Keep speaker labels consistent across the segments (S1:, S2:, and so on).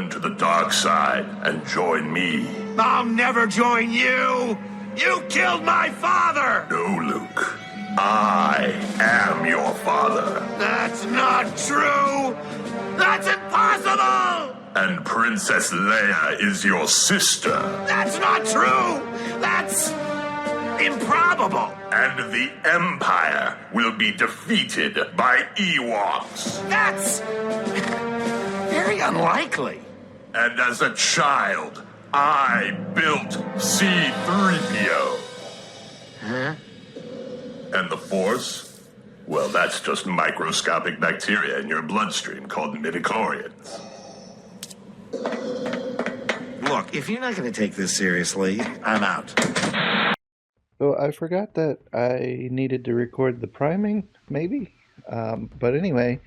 S1: Turn to the dark side and join me.
S2: I'll never join you! You killed my father!
S1: No, Luke. I am your father.
S2: That's not true! That's impossible!
S1: And Princess Leia is your sister.
S2: That's not true! That's improbable!
S1: And the Empire will be defeated by Ewoks.
S2: That's very unlikely.
S1: And as a child, I built C-3PO.
S2: Huh?
S1: And the Force? Well, that's just microscopic bacteria in your bloodstream called midichlorians.
S2: Look, if you're not going to take this seriously, I'm out.
S3: So I forgot that I needed to record the priming, maybe? But anyway,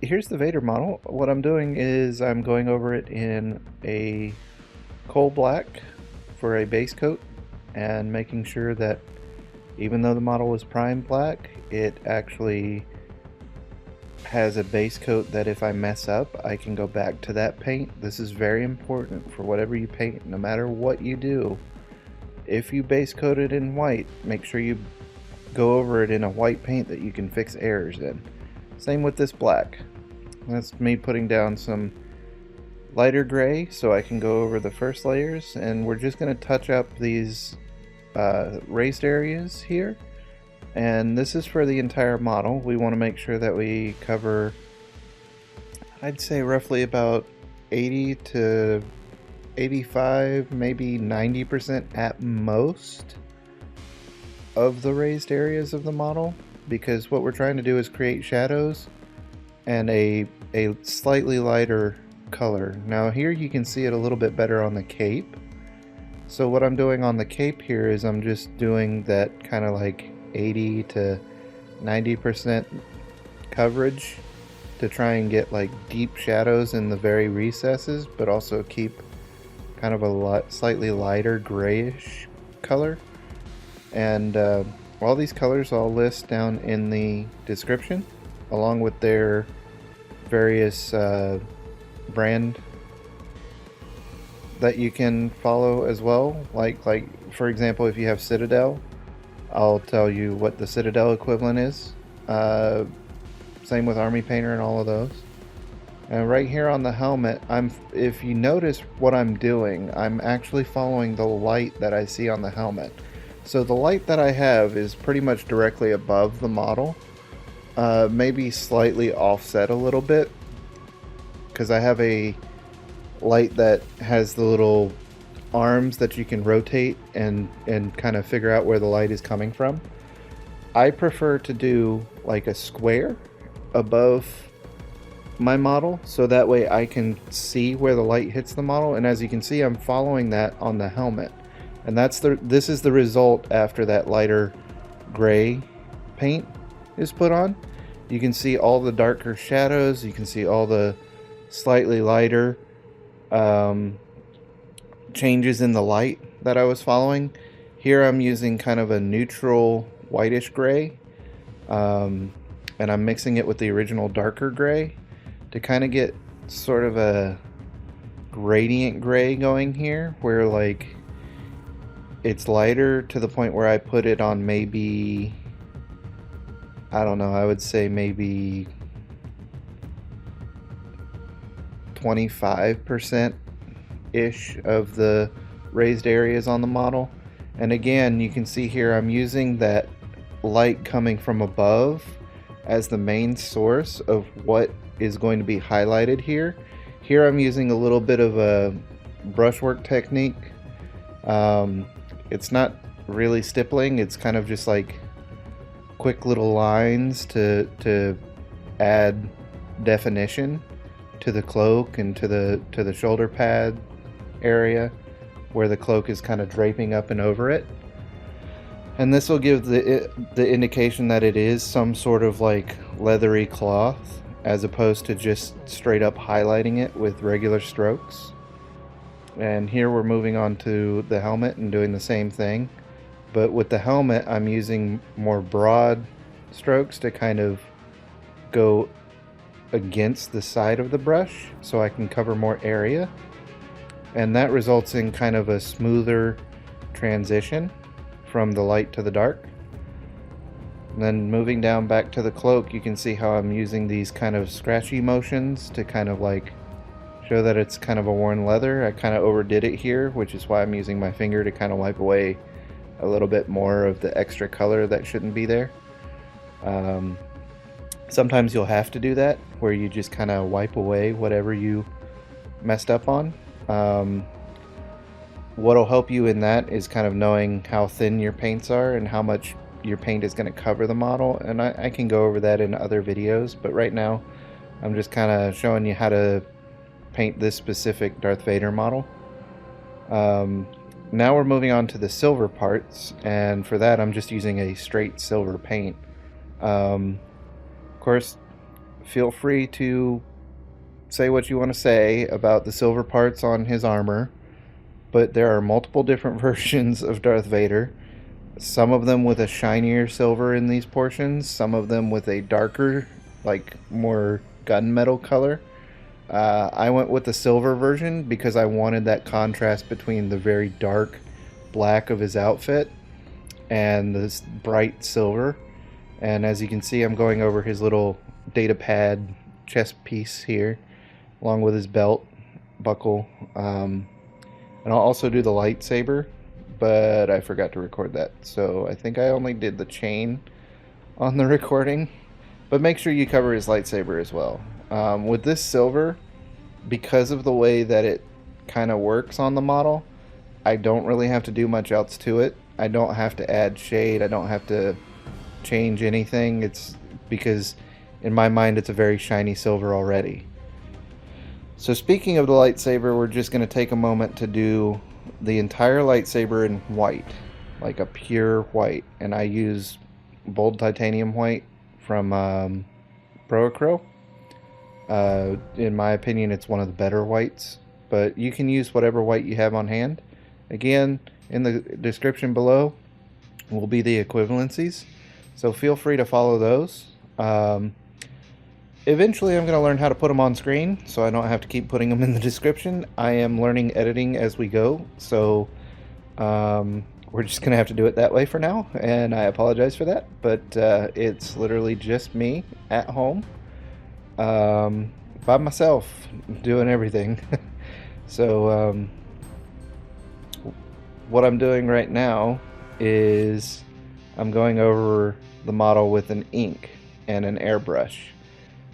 S3: here's the Vader model. What I'm doing is I'm going over it in a coal black for a base coat and making sure that even though the model was prime black, it actually has a base coat that if I mess up, I can go back to that paint. This is very important for whatever you paint, no matter what you do. If you base coat it in white, make sure you go over it in a white paint that you can fix errors in. Same with this black. That's me putting down some lighter gray so I can go over the first layers, and we're just going to touch up these raised areas here. And this is for the entire model. We want to make sure that we cover, I'd say roughly about 80 to 85, maybe 90% at most of the raised areas of the model, because what we're trying to do is create shadows and a slightly lighter color. Now here you can see it a little bit better on the cape. So what I'm doing on the cape here is I'm just doing that kind of like 80 to 90% coverage to try and get like deep shadows in the very recesses, but also keep kind of a slightly lighter grayish color. And all these colors I'll list down in the description, along with their various brand that you can follow as well. Like for example, if you have Citadel, I'll tell you what the Citadel equivalent is. Same with ArmyPainter and all of those. And right here on the helmet, if you notice what I'm doing, I'm actually following the light that I see on the helmet. So the light that I have is pretty much directly above the model, maybe slightly offset a little bit, because I have a light that has the little arms that you can rotate and kind of figure out where the light is coming from. I prefer to do like a square above my model, so that way I can see where the light hits the model. And as you can see, I'm following that on the helmet, and this is the result after that lighter gray paint is put on. You can see all the darker shadows, you can see all the slightly lighter changes in the light that I was following. Here I'm using kind of a neutral whitish gray, and I'm mixing it with the original darker gray to kind of get sort of a gradient gray going here, where like it's lighter to the point where I put it on maybe, I don't know, I would say maybe 25% ish of the raised areas on the model. And again, you can see here I'm using that light coming from above as the main source of what is going to be highlighted here. Here I'm using a little bit of a brushwork technique. It's not really stippling, it's kind of just like quick little lines to add definition to the cloak and to the shoulder pad area where the cloak is kind of draping up and over it. And this will give the indication that it is some sort of like leathery cloth, as opposed to just straight up highlighting it with regular strokes. And here we're moving on to the helmet and doing the same thing, but with the helmet I'm using more broad strokes to kind of go against the side of the brush so I can cover more area, and that results in kind of a smoother transition from the light to the dark. And then moving down back to the cloak, you can see how I'm using these kind of scratchy motions to kind of like show that it's kind of a worn leather. I kind of overdid it here, which is why I'm using my finger to kind of wipe away a little bit more of the extra color that shouldn't be there. Sometimes you'll have to do that, where you just kind of wipe away whatever you messed up on. What'll help you in that is kind of knowing how thin your paints are and how much your paint is going to cover the model, and I can go over that in other videos, but right now I'm just kind of showing you how to paint this specific Darth Vader model. Now we're moving on to the silver parts, and for that I'm just using a straight silver paint. Of course, feel free to say what you want to say about the silver parts on his armor, but there are multiple different versions of Darth Vader. Some of them with a shinier silver in these portions, some of them with a darker, like more gunmetal color. I went with the silver version because I wanted that contrast between the very dark black of his outfit and this bright silver. And as you can see, I'm going over his little data pad chest piece here, along with his belt buckle. And I'll also do the lightsaber, but I forgot to record that, so I think I only did the chain on the recording. But make sure you cover his lightsaber as well. With this silver, because of the way that it kind of works on the model, I don't really have to do much else to it. I don't have to add shade, I don't have to change anything. It's because in my mind it's a very shiny silver already. So speaking of the lightsaber, we're just going to take a moment to do the entire lightsaber in white, like a pure white, and I use bold titanium white from ProAcryl. In my opinion, it's one of the better whites, but you can use whatever white you have on hand. Again, in the description below will be the equivalencies, so feel free to follow those. Eventually I'm going to learn how to put them on screen, so I don't have to keep putting them in the description. I am learning editing as we go, so we're just going to have to do it that way for now, and I apologize for that, but it's literally just me at home, by myself, doing everything. So what I'm doing right now is I'm going over the model with an ink and an airbrush.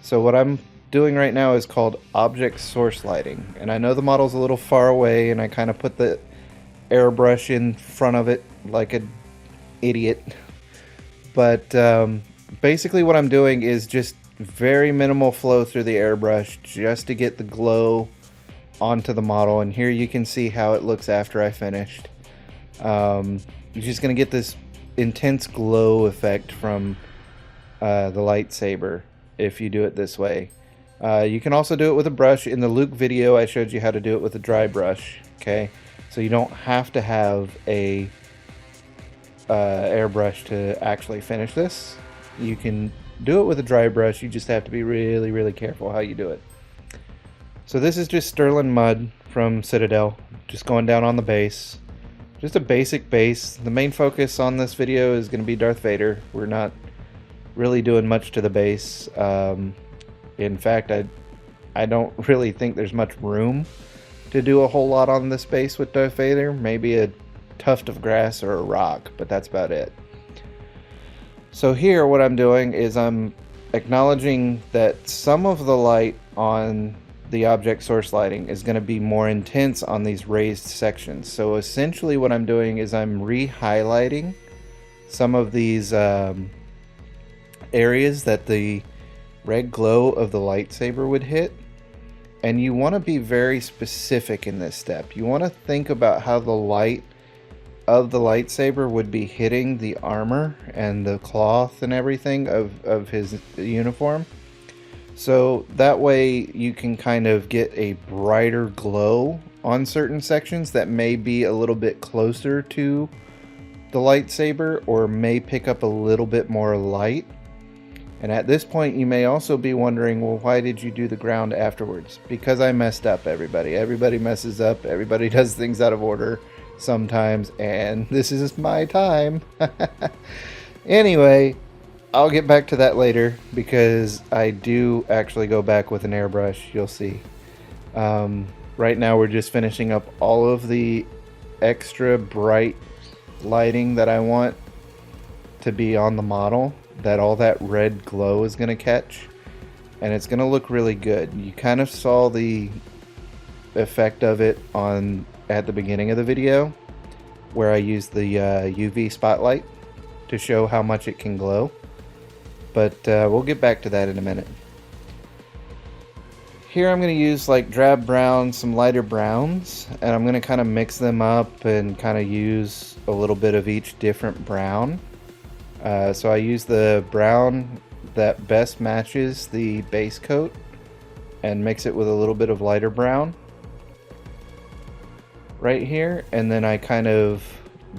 S3: So what I'm doing right now is called object source lighting, and I know the model's a little far away and I kind of put the airbrush in front of it like an idiot, but basically what I'm doing is just very minimal flow through the airbrush just to get the glow onto the model, and here you can see how it looks after I finished. You're just going to get this intense glow effect from the lightsaber if you do it this way. You can also do it with a brush. In the Luke video I showed you how to do it with a dry brush, okay? So you don't have to have a airbrush to actually finish this. You can do it with a dry brush, you just have to be really, really careful how you do it. So this is just sterling mud from Citadel, just going down on the base. Just a basic base. The main focus on this video is going to be Darth Vader. We're not really doing much to the base. In fact, I don't really think there's much room to do a whole lot on this base with Darth Vader. Maybe a tuft of grass or a rock, but that's about it. So here what I'm doing is I'm acknowledging that some of the light on the object source lighting is going to be more intense on these raised sections. So essentially what I'm doing is I'm re-highlighting some of these areas that the red glow of the lightsaber would hit. And you want to be very specific in this step. You want to think about how the light of the lightsaber would be hitting the armor and the cloth and everything of his uniform. So that way you can kind of get a brighter glow on certain sections that may be a little bit closer to the lightsaber or may pick up a little bit more light. And at this point, you may also be wondering, well, why did you do the ground afterwards? Because I messed up, everybody. Everybody messes up. Everybody does things out of order sometimes, and this is my time. Anyway, I'll get back to that later because I do actually go back with an airbrush. You'll see. Right now, we're just finishing up all of the extra bright lighting that I want to be on the model, that all that red glow is going to catch, and it's going to look really good. You kind of saw the effect of it at the beginning of the video where I used the UV spotlight to show how much it can glow, but we'll get back to that in a minute. Here I'm going to use like drab brown, some lighter browns, and I'm going to kind of mix them up and kind of use a little bit of each different brown. So I use the brown that best matches the base coat and mix it with a little bit of lighter brown right here, and then I kind of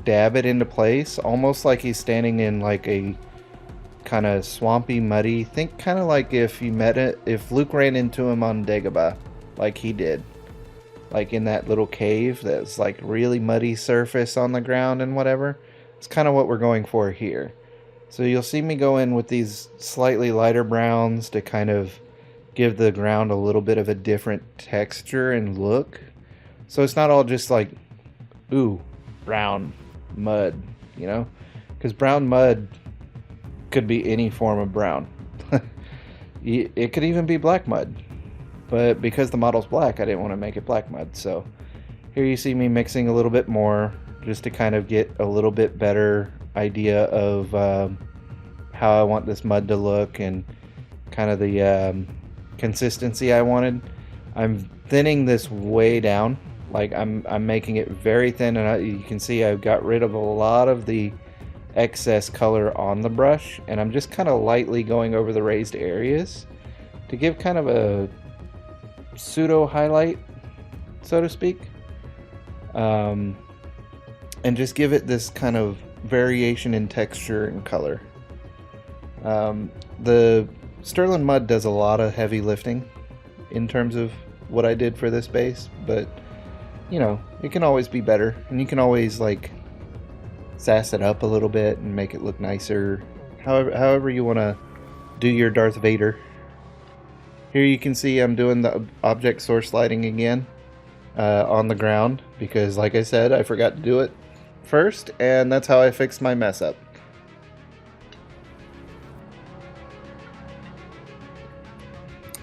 S3: dab it into place, almost like he's standing in like a kind of swampy, muddy. Think kind of like if Luke ran into him on Dagobah, like he did, like in that little cave that's like really muddy surface on the ground and whatever. It's kind of what we're going for here. So you'll see me go in with these slightly lighter browns to kind of give the ground a little bit of a different texture and look. So it's not all just like, ooh, brown mud, you know? Because brown mud could be any form of brown. It could even be black mud. But because the model's black, I didn't want to make it black mud. So here you see me mixing a little bit more just to kind of get a little bit better idea of how I want this mud to look and kind of the consistency I wanted. I'm thinning this way down. Like I'm making it very thin, and you can see I've got rid of a lot of the excess color on the brush, and I'm just kind of lightly going over the raised areas to give kind of a pseudo highlight, so to speak, and just give it this kind of variation in texture and color. The Sterling Mud does a lot of heavy lifting in terms of what I did for this base, but you know, it can always be better, and you can always like sass it up a little bit and make it look nicer, however you want to do your Darth Vader. Here you can see I'm doing the object source lighting again on the ground because, like I said, I forgot to do it first, and that's how I fixed my mess up.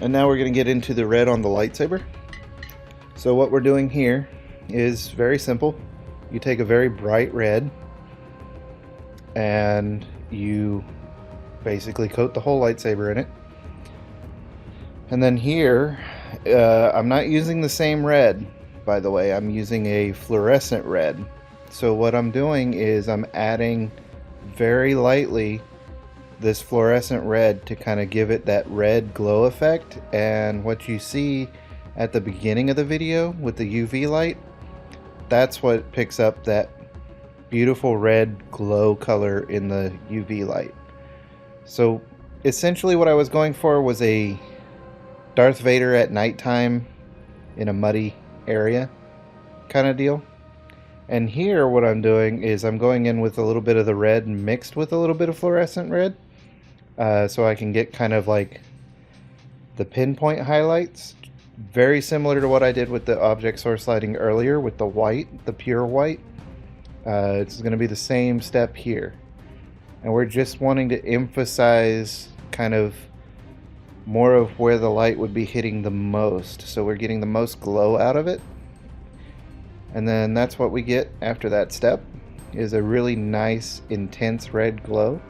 S3: And now we're going to get into the red on the lightsaber. So what we're doing here is very simple. You take a very bright red and you basically coat the whole lightsaber in it. And then here, I'm not using the same red, by the way. I'm using a fluorescent red. So what I'm doing is I'm adding very lightly this fluorescent red to kind of give it that red glow effect. And what you see at the beginning of the video with the UV light, that's what picks up that beautiful red glow color in the UV light. So essentially what I was going for was a Darth Vader at nighttime in a muddy area kind of deal. And here what I'm doing is I'm going in with a little bit of the red mixed with a little bit of fluorescent red, so I can get kind of like the pinpoint highlights, very similar to what I did with the object source lighting earlier with the white, the pure white. It's going to be the same step here, and we're just wanting to emphasize kind of more of where the light would be hitting the most, so we're getting the most glow out of it. And then that's what we get after that step, is a really nice intense red glow.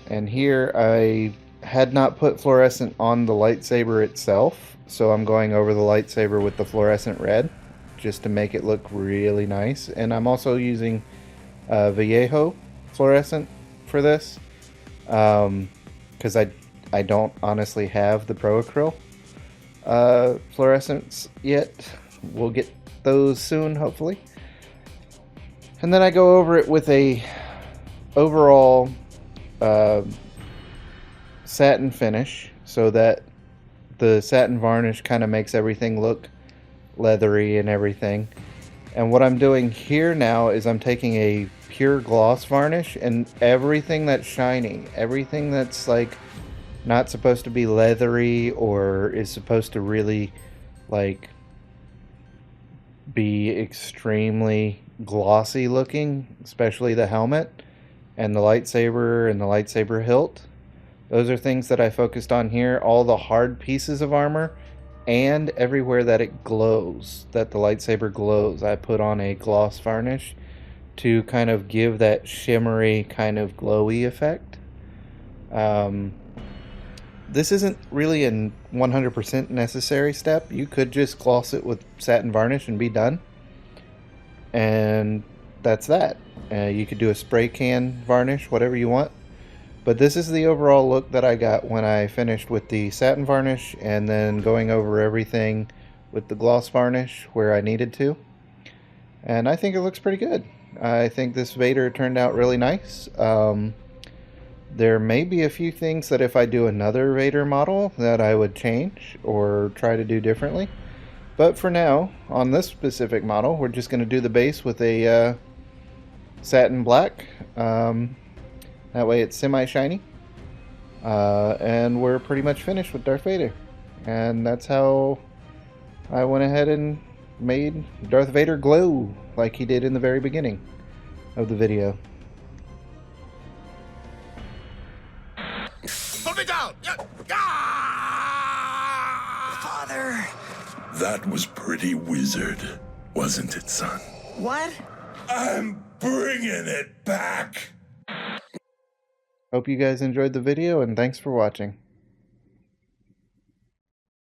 S3: And here I had not put fluorescent on the lightsaber itself, so I'm going over the lightsaber with the fluorescent red just to make it look really nice. And I'm also using Vallejo fluorescent for this because I don't honestly have the ProAcryl fluorescents yet. We'll get those soon, hopefully. And then I go over it with a overall satin finish so that the satin varnish kind of makes everything look leathery and everything. And what I'm doing here now is I'm taking a pure gloss varnish, and everything that's shiny, everything that's like not supposed to be leathery or is supposed to really like be extremely glossy looking, especially the helmet and the lightsaber hilt. Those are things that I focused on here. All the hard pieces of armor and everywhere that it glows, that the lightsaber glows, I put on a gloss varnish to kind of give that shimmery kind of glowy effect. This isn't really a 100% necessary step. You could just gloss it with satin varnish and be done. And that's that. You could do a spray can varnish, whatever you want. But this is the overall look that I got when I finished with the satin varnish and then going over everything with the gloss varnish where I needed to. And I think it looks pretty good. I think this Vader turned out really nice. There may be a few things that if I do another Vader model that I would change or try to do differently. But for now, on this specific model, we're just going to do the base with a satin black. That way it's semi-shiny. And we're pretty much finished with Darth Vader. And that's how I went ahead and made Darth Vader glow like he did in the very beginning of the video.
S2: Put me down!
S4: Father!
S1: That was pretty wizard, wasn't it, son?
S4: What?
S1: I'm bringing it back!
S3: Hope you guys enjoyed the video, and thanks for watching.